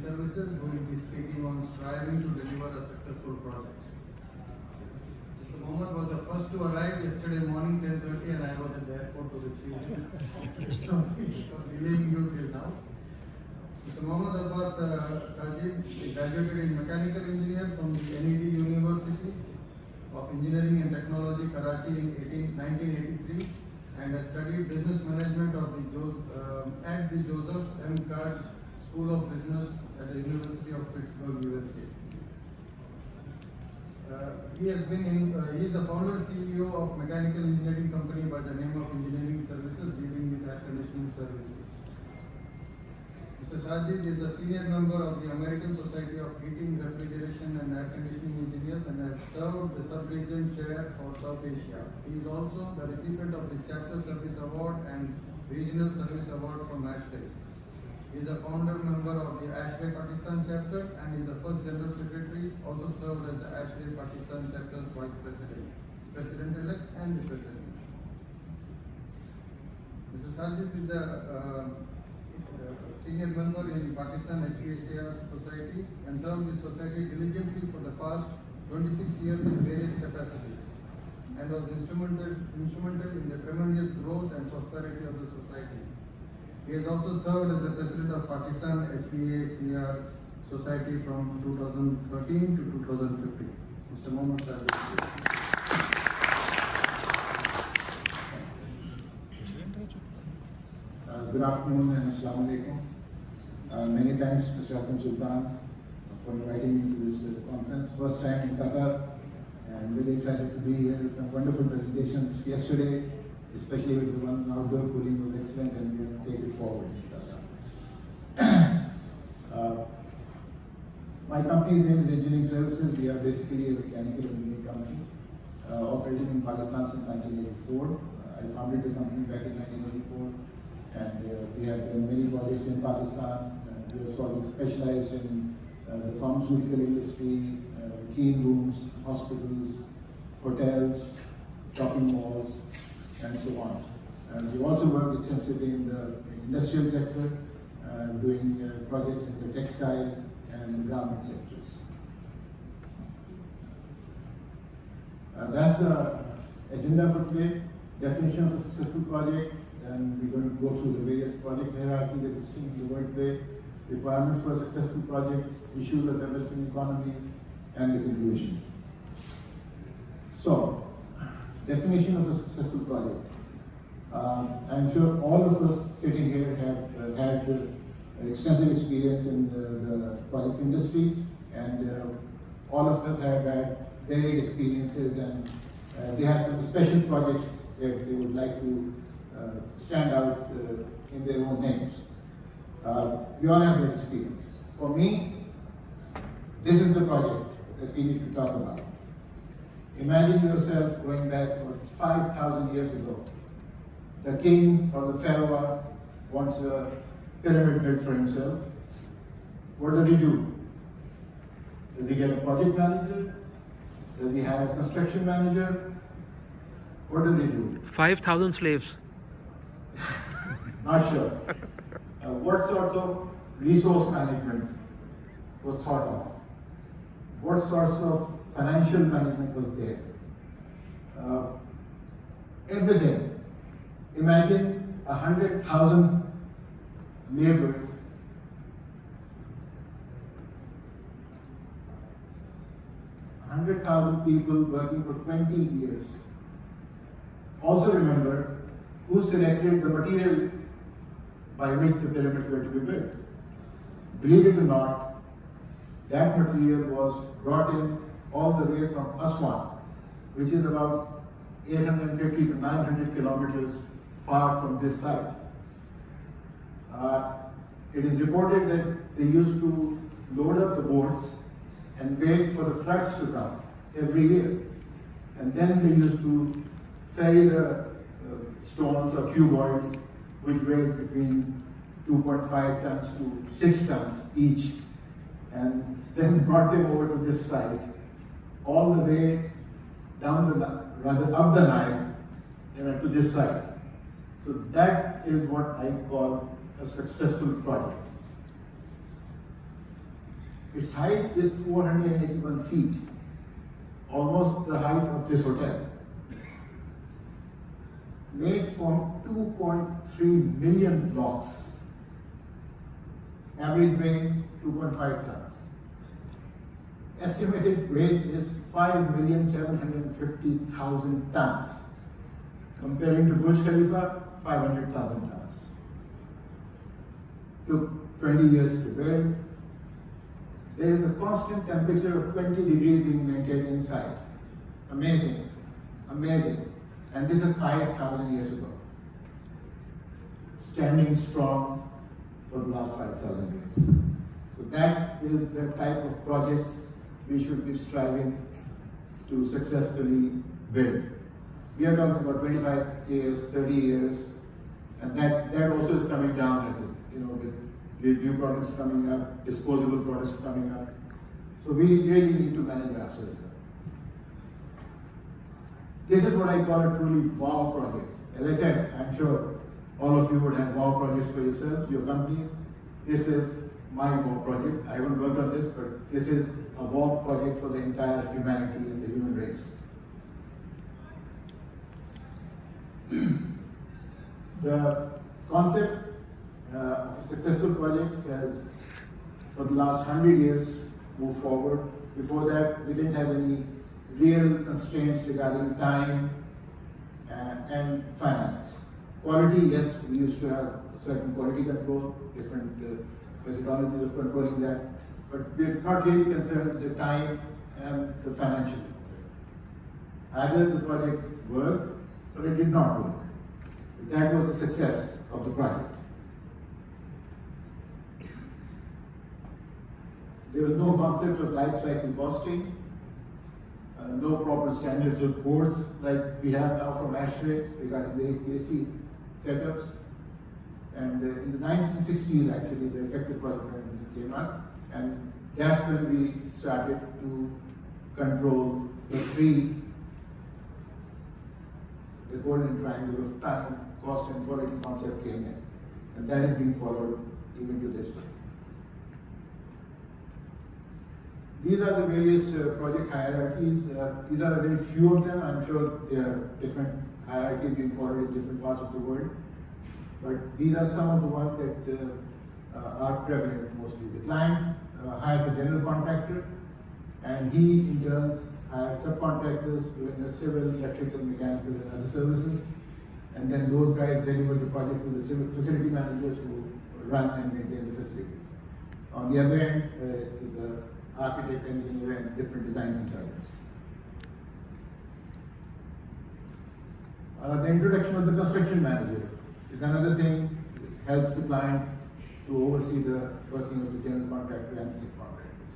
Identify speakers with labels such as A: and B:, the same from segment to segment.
A: Services, who will be speaking on striving to deliver a successful project. Mr. Mohammed was the first to arrive yesterday morning 10:30 and I was at the airport to receive him. So delaying you till now. Mr. Mohammed Abbas Sajid graduated in Mechanical Engineer from the NED University of Engineering and Technology, Karachi in 1983 and has studied Business Management at the Joseph M. Kurtz School of Business at the University of Pittsburgh, USA. He is the founder CEO of Mechanical Engineering Company by the name of Engineering Services, dealing with air conditioning services. Mr. Sajid is a senior member of the American Society of Heating, Refrigeration and Air Conditioning Engineers and has served the sub-region chair for South Asia. He is also the recipient of the Chapter Service Award and Regional Service Award from ASHRAE. He is a founder member of the ASHRAE Pakistan chapter and is the first General Secretary, also served as the ASHRAE Pakistan chapter's Vice President, President-elect and the President. Mr. Sajid is the senior member in Pakistan HVAC Society and served the society diligently for the past 26 years in various capacities and was instrumental in the tremendous growth and prosperity of the society. He has also served as the President of Pakistan HVAC Society from 2013 to 2015. Mr. Mohammed Sajid.
B: Good afternoon and Assalamu alaikum. Many thanks, Mr. Hassan Sultan, for inviting me to this conference. First time in Qatar, and really excited to be here with some wonderful presentations yesterday, especially with the one outdoor cooling was excellent, and we have to take it forward. My company's name is Engineering Services. We are basically a mechanical engineering company operating in Pakistan since 1984. I founded the company back in 1984. And we have done many projects in Pakistan. We are sort of specialized in the pharmaceutical industry, clean rooms, hospitals, hotels, shopping malls, and so on. And we also worked extensively in the industrial sector, doing projects in the textile and garment sectors. That's the agenda for today. Definition of a successful project. And we're going to go through the various project hierarchies existing in the world today, requirements for a successful project, issues of developing economies, and the conclusion. So, definition of a successful project. I'm sure all of us sitting here have had extensive experience in the project industry, and all of us have had varied experiences, and they have some special projects that they would like to stand out in their own names. We all have that experience. For me, this is the project that we need to talk about. Imagine yourself going back 5,000 years ago. The king or the pharaoh wants a pyramid built for himself. What does he do? Does he get a project manager? Does he have a construction manager? What does he do?
C: 5,000 slaves.
B: Not sure. What sort of resource management was thought of? What sorts of financial management was there? Everything. Imagine 100,000 laborers. 100,000 people working for 20 years. Also remember, who selected the material by which the pyramids were to be built. Believe it or not, that material was brought in all the way from Aswan, which is about 850 to 900 kilometers far from this site. It is reported that they used to load up the boats and wait for the floods to come every year. And then they used to ferry the stones or cuboids, which weighed between 2.5 tons to 6 tons each, and then brought them over to this site, all the way down up the Nile, to this site. So that is what I call a successful project. Its height is 481 feet, almost the height of this hotel. Made from 2.3 million blocks, average weight 2.5 tons. Estimated weight is 5,750,000 tons, comparing to Burj Khalifa, 500,000 tons. Took 20 years to build. There is a constant temperature of 20 degrees being maintained inside. Amazing, amazing. And this is 5,000 years ago. Standing strong for the last 5,000 years. So that is the type of projects we should be striving to successfully build. We are talking about 25 years, 30 years, and that also is coming down, I think, with new products coming up, disposable products coming up. So we really need to manage ourselves. This is what I call a truly wow project. As I said, I'm sure all of you would have wow projects for yourselves, your companies. This is my wow project. I haven't worked on this, but this is a wow project for the entire humanity and the human race. The concept of a successful project has, for the last 100 years, moved forward. Before that, we didn't have any real constraints regarding time and finance. Quality, yes, we used to have certain quality control, different methodologies of controlling that, but we're not really concerned with the time and the financial. Either the project worked or it did not work. That was the success of the project. There was no concept of life cycle costing, no proper standards of codes like we have now from ASHRAE regarding the HVAC setups. And in the 1960s, actually, the effective project management came up, and that's when we started to control the golden triangle of time, cost, and quality concept came in. And that is being followed even to this day. These are the various project hierarchies. These are very few of them. I'm sure there are different hierarchies being followed in different parts of the world. But these are some of the ones that are prevalent mostly. The client hires a general contractor, and he in turn hires subcontractors doing the civil, electrical, mechanical, and other services. And then those guys deliver the project to the civil facility managers who run and maintain the facilities. On the other end, the architect, engineer, and different design consultants. The introduction of the construction manager is another thing that helps the client to oversee the working of the general contractor and the subcontractors.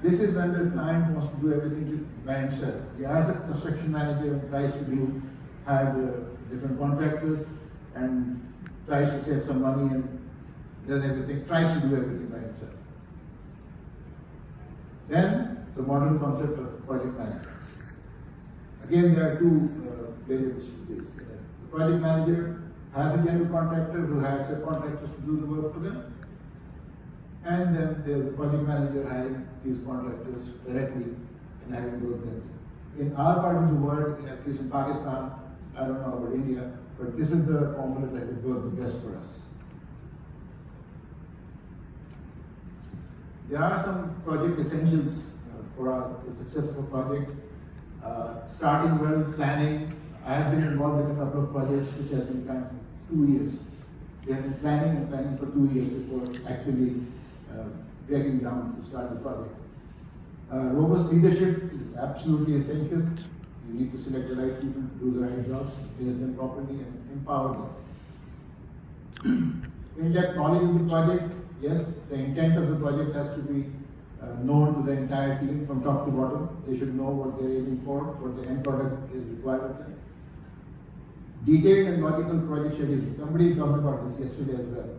B: This is when the client wants to do everything by himself. He hires a construction manager and tries to have different contractors and tries to save some money and does everything, tries to do everything by himself. Then the modern concept of project manager. Again, there are two variables to this. The project manager has a general contractor who hires subcontractors to do the work for them, and then there's the project manager hiring these contractors directly and having work them. In our part of the world, at least in Pakistan, I don't know about India, but this is the formula that has worked the best for us. There are some project essentials for a successful project. Starting well, planning. I have been involved in a couple of projects which have been planned for 2 years. We have been planning and planning for 2 years before actually breaking down to start the project. Robust leadership is absolutely essential. You need to select the right people to do the right jobs, place them properly, and empower them. In-depth knowledge of the project. Yes, the intent of the project has to be known to the entire team from top to bottom. They should know what they're aiming for, what the end product is required of them. Detailed and logical project scheduling. Somebody talked about this yesterday as well.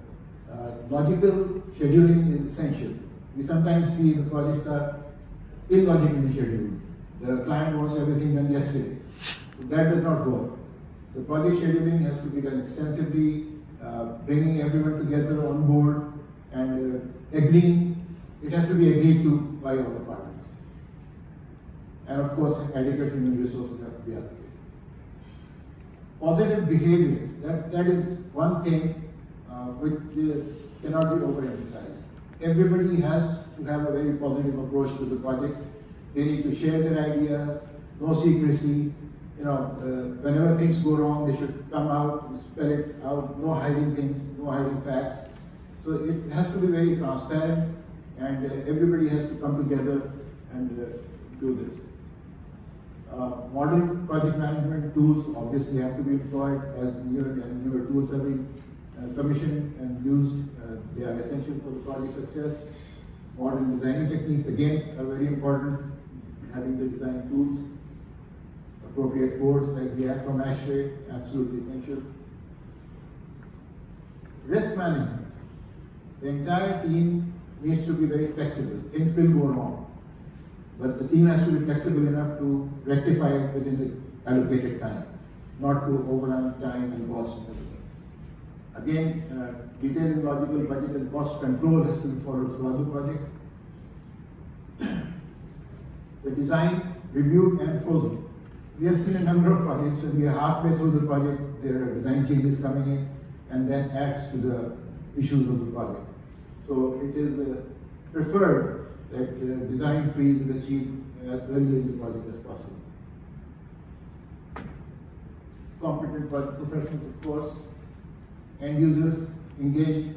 B: Logical scheduling is essential. We sometimes see the projects are illogically scheduled. The client wants everything done yesterday. That does not work. The project scheduling has to be done extensively, bringing everyone together on board, and it has to be agreed to by all the parties. And of course, adequate human resources have to be allocated. Positive behaviors, that is one thing which cannot be overemphasized. Everybody has to have a very positive approach to the project. They need to share their ideas, no secrecy. Whenever things go wrong, they should come out and spell it out, no hiding things, no hiding facts. So it has to be very transparent, and everybody has to come together and do this. Modern project management tools obviously have to be employed as newer tools have been commissioned and used. They are essential for the project success. Modern designing techniques again are very important. Having the design tools, appropriate codes like we have from ASHRAE, absolutely essential. Risk management. The entire team needs to be very flexible. Things will go wrong, but the team has to be flexible enough to rectify it within the allocated time, not to overrun time and cost. Again, detailed and logical budget and cost control has to be followed throughout the project. The design reviewed and frozen. We have seen a number of projects when we are halfway through the project, there are design changes coming in, and that adds to the issues of the project. So it is preferred that design freeze is achieved as early in the project as possible. Competent project professionals, of course, end users engaged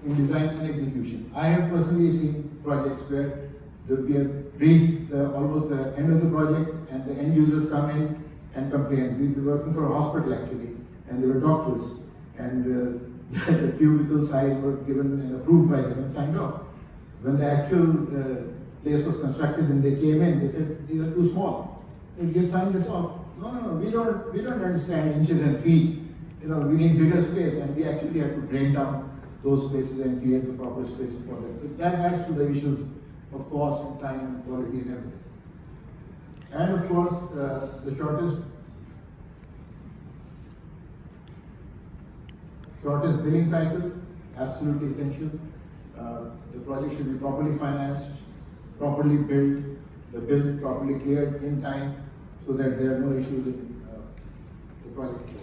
B: in design and execution. I have personally seen projects where we have reached almost the end of the project and the end users come in and complain. We were working for a hospital actually, and they were doctors, and the cubicle size were given and approved by them and signed off. When the actual place was constructed and they came in, they said, these are too small. And you signed this off. No, we don't understand inches and feet. We need bigger space, and we actually have to drain down those spaces and create the proper spaces for them. So that adds to the issues of cost and time and quality and everything. And of course, the shortest billing cycle, absolutely essential. The project should be properly financed, properly billed, the bill properly cleared in time, so that there are no issues in the project flow.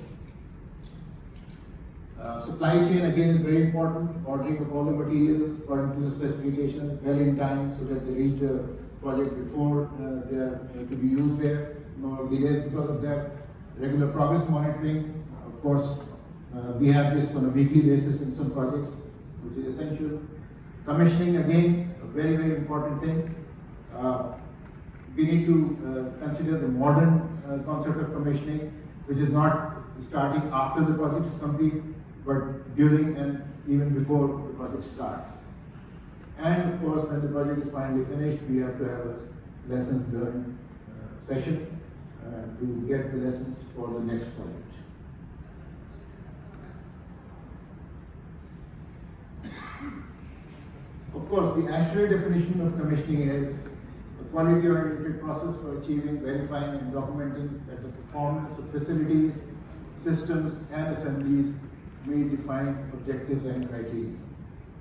B: Supply chain again is very important. Ordering of all the materials according to the specifications, well in time, so that they reach the project before they are to be used there. No delays because of that. Regular progress monitoring. Of course, we have this on a weekly basis in some projects, which is essential. Commissioning again, a very, very important thing. We need to consider the modern concept of commissioning, which is not starting after the project is complete, but during and even before the project starts. And of course, when the project is finally finished, we have to have a lessons learned session to get the lessons for the next project. Of course, the ASHRAE definition of commissioning is a quality-oriented process for achieving, verifying, and documenting that the performance of facilities, systems, and assemblies meet defined objectives and criteria.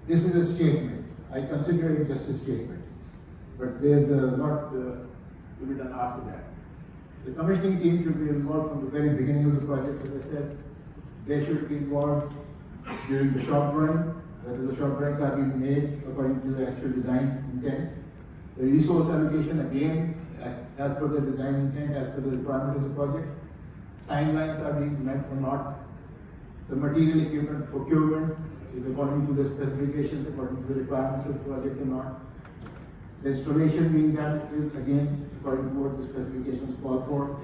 B: This is a statement. I consider it just a statement, but there's a lot to be done after that. The commissioning team should be involved from the very beginning of the project. As I said, they should be involved during the shop drawing, whether the shop drawings are being made according to the actual design intent. The resource allocation, again, as per the design intent, as per the requirement of the project. Timelines are being met or not. The material equipment procurement is according to the specifications, according to the requirements of the project or not. The installation being done is again according to what the specifications call for.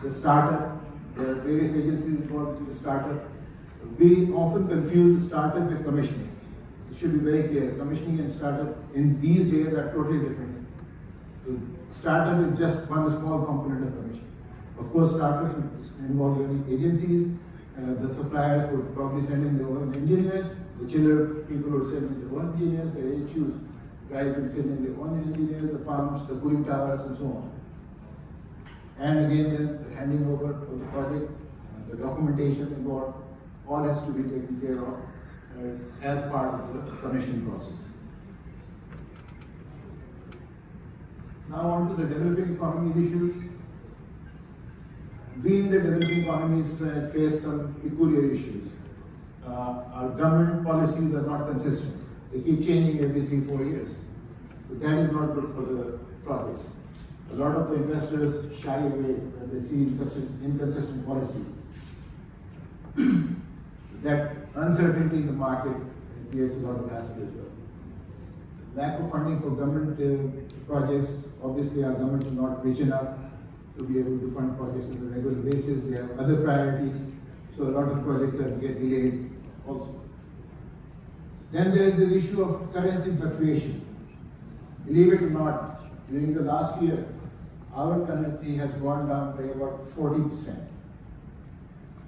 B: The startup, there are various agencies involved in the startup. We often confuse startup with commissioning. It should be very clear. Commissioning and startup in these days are totally different. So startup is just one small component of commissioning. Of course, startup involve only agencies. The suppliers would probably send in their own engineers. The chiller people would send in their own engineers. The HVAC guys would send in their own engineers, the pumps, the cooling towers, and so on. And again, then the handing over of the project, the documentation involved, all has to be taken care of. as part of the commissioning process. Now on to the developing economy issues. We in the developing economies face some peculiar issues. Our government policies are not consistent. They keep changing every 3-4 years. So that is not good for the projects. A lot of the investors shy away when they see inconsistent policies. That uncertainty in the market creates a lot of hassle as well. Lack of funding for government projects. Obviously, our government is not rich enough to be able to fund projects on a regular basis. They have other priorities, so a lot of projects get delayed also. Then there is the issue of currency fluctuation. Believe it or not, during the last year, our currency has gone down by about 40%.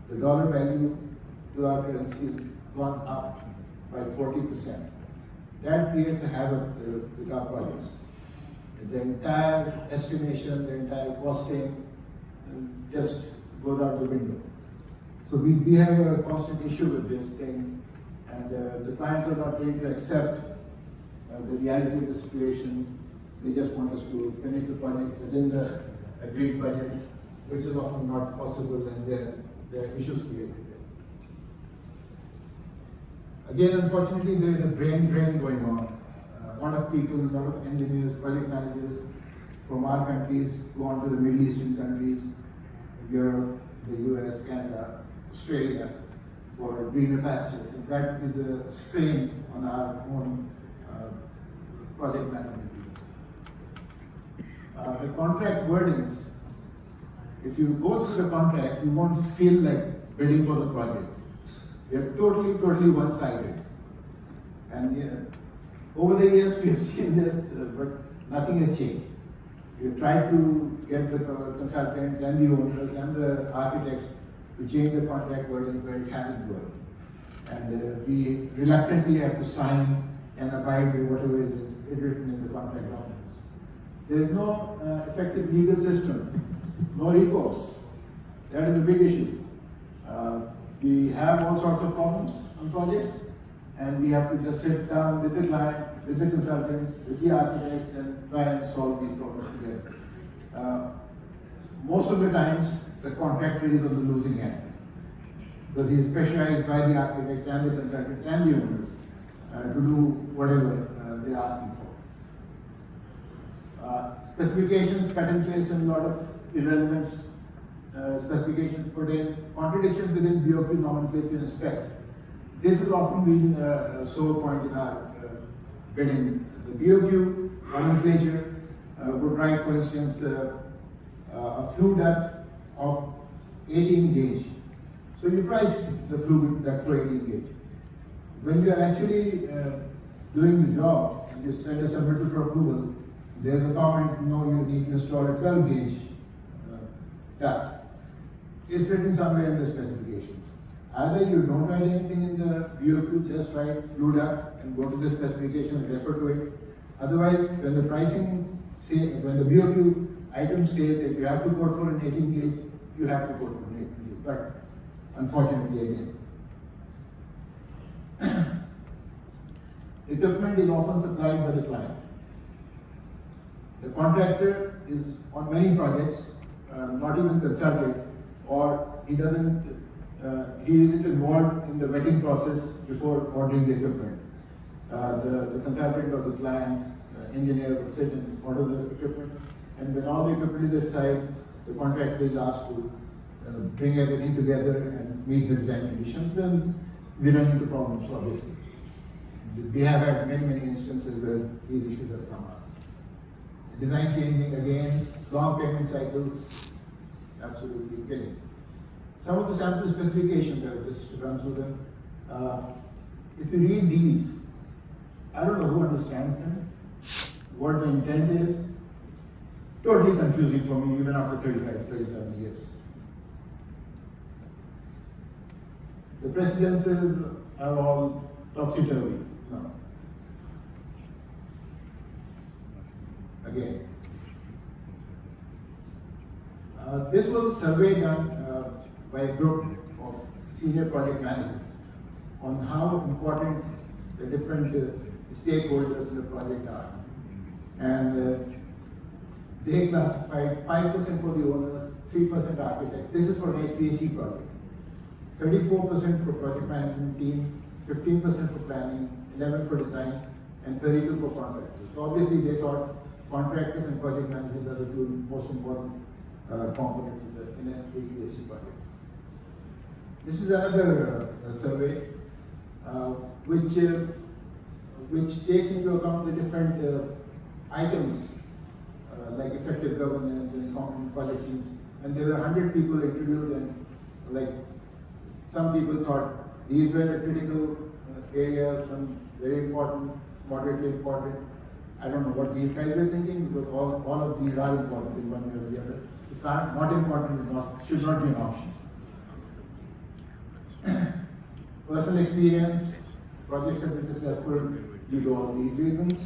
B: The dollar value to our currency has gone up by 40%. That creates a havoc with our projects. The entire estimation, the entire costing just goes out the window. So we have a constant issue with this thing, and the clients are not ready to accept the reality of the situation. They just want us to finish the project within the agreed budget, which is often not possible, and there are issues created there. Again, unfortunately, there is a brain drain going on. A lot of people, a lot of engineers, project managers from our countries go on to the Middle Eastern countries, Europe, the US, Canada, Australia, for greener pastures. And that is a strain on our own project management. The contract wordings, if you go through the contract, you won't feel like bidding for the project. We are totally one-sided. And over the years, we have seen this, but nothing has changed. We have tried to get the consultants and the owners and the architects to change the contract wording, but it hasn't worked. And we reluctantly have to sign and abide by whatever is written in the contract documents. There is no effective legal system, no recourse. That is a big issue. We have all sorts of problems on projects, and we have to just sit down with the client, with the consultants, with the architects, and try and solve these problems together. Most of the times, the contractor is on the losing end, because he is pressurized by the architects and the consultants and the owners to do whatever they're asking for. Specifications cut and paste and a lot of irrelevant specifications put in, contradictions within BOQ nomenclature and specs. This has often been a sore point in our bidding. The BOQ nomenclature would write, for instance, a flue duct of 18 gauge. So you price the flue duct for 18 gauge. When you are actually doing the job and you send a submittal for approval, there's a comment, no, you need to install a 12 gauge duct. It's written somewhere in the specifications. Either you don't write anything in the BOQ, just write flue duct and go to the specification and refer to it. Otherwise, when the pricing when the BOQ items say that you have to quote for an 18 gauge, you have to quote for an 18 gauge. But unfortunately, again, equipment is often supplied by the client. The contractor is on many projects not even consulted, or he isn't involved in the vetting process before ordering the equipment. The consultant or the client engineer would sit and order the equipment, and when all the equipment is at site, the contractor is asked to bring everything together and meet the design conditions. Then we run into problems, obviously. We have had many instances where these issues have come up. Design changing again, long payment cycles, absolutely killing. Some of the sample specifications, I will just run through them. If you read these, I don't know who understands them, what the intent is. Totally confusing for me, even after 35, 37 years. The precedences are all topsy-turvy. No. Again. This was a survey done by a group of senior project managers on how important the different stakeholders in the project are. And they classified 5% for the owners, 3% architect. This is for an HVAC project. 34% for project management team, 15% for planning, 11% for design, and 32% for contractors. So obviously they thought contractors and project managers are the two most important components in an HVAC project. This is another survey which takes into account the different items like effective governance and competent project teams. And there were 100 people interviewed, and like some people thought these were the critical areas, some very important, moderately important. I don't know what these guys were thinking, because all of these are important in one way or the other. Not important should not be an option. Personal experience, projects have been successful due to all these reasons.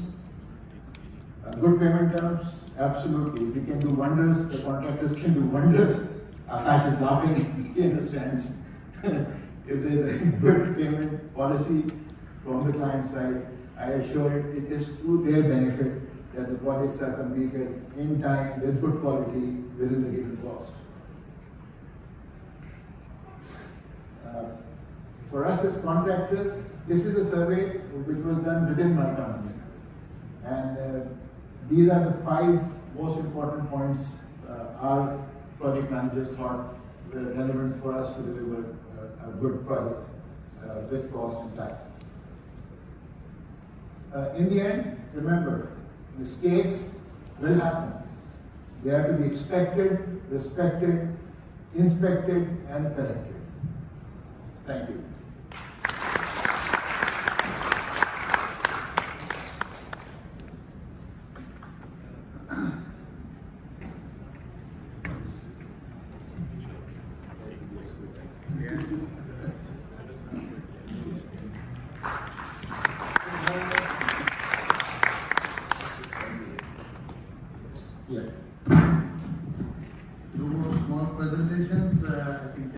B: Good payment terms, absolutely. We can do wonders, the contractors can do wonders. Abbas is laughing, he understands. If there's a good payment policy from the client side, I assure it is to their benefit that the projects are completed in time with good quality within the given cost. For us as contractors, this is a survey which was done within my company. And these are the 5 most important points our project managers thought were relevant for us to deliver a good project with cost and time. In the end, remember, mistakes will happen. They are to be expected, respected, inspected, and corrected. Thank you.
A: Yeah. Two more small presentations. I think